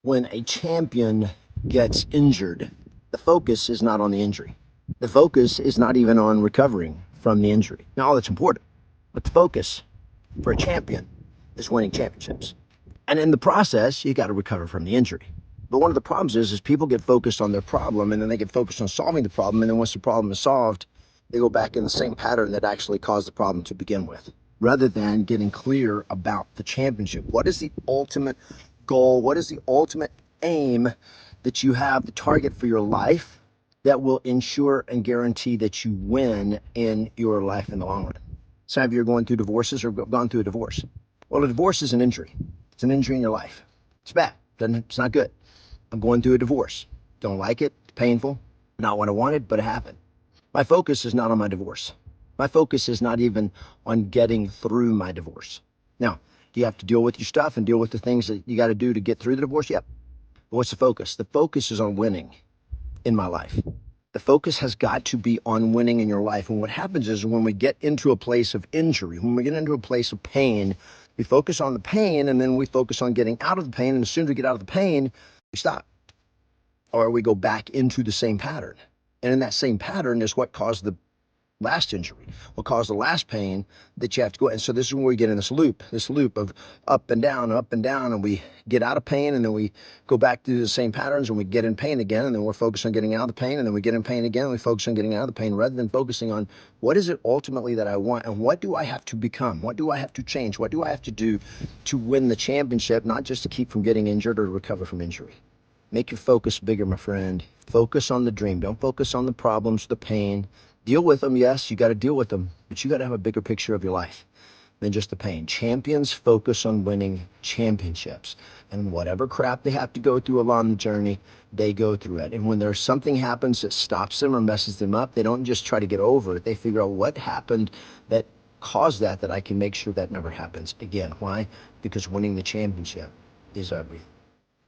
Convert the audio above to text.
When a champion gets injured, the focus is not on the injury. The focus is not even on recovering from the injury. Now, all that's important, but the focus for a champion is winning championships. And in the process, you got to recover from the injury. But one of the problems is people get focused on their problem and then they get focused on solving the problem. And then once the problem is solved, they go back in the same pattern that actually caused the problem to begin with, rather than getting clear about the championship. What is the ultimate goal? What is the ultimate aim that you have, the target for your life that will ensure and guarantee that you win in your life in the long run? Some of you are going through divorces or gone through a divorce. Well, a divorce is an injury. It's an injury in your life. It's bad. It's not good. I'm going through a divorce. Don't like it. It's painful. Not what I wanted, but it happened. My focus is not on my divorce. My focus is not even on getting through my divorce. Now, do you have to deal with your stuff and deal with the things that you got to do to get through the divorce? Yep. But what's the focus? The focus is on winning in my life. The focus has got to be on winning in your life. And what happens is when we get into a place of injury, when we get into a place of pain, we focus on the pain and then we focus on getting out of the pain. And as soon as we get out of the pain, we stop or we go back into the same pattern. And in that same pattern is what caused the last injury, what caused the last pain that you have to go. And so this is when we get in this loop of up and down, and we get out of pain, and then we go back to the same patterns, and we get in pain again, and then we're focused on getting out of the pain, and then we get in pain again, and we focus on getting out of the pain, rather than focusing on what is it ultimately that I want, and what do I have to become, what do I have to change, what do I have to do to win the championship, not just to keep from getting injured or to recover from injury. Make your focus bigger, my friend. Focus on the dream. Don't focus on the problems, the pain. Deal with them, yes, you got to deal with them, but you got to have a bigger picture of your life than just the pain. Champions focus on winning championships, and whatever crap they have to go through along the journey, they go through it. And when there's something happens that stops them or messes them up, they don't just try to get over it. They figure out what happened that caused that I can make sure that never happens again. Why? Because winning the championship is everything.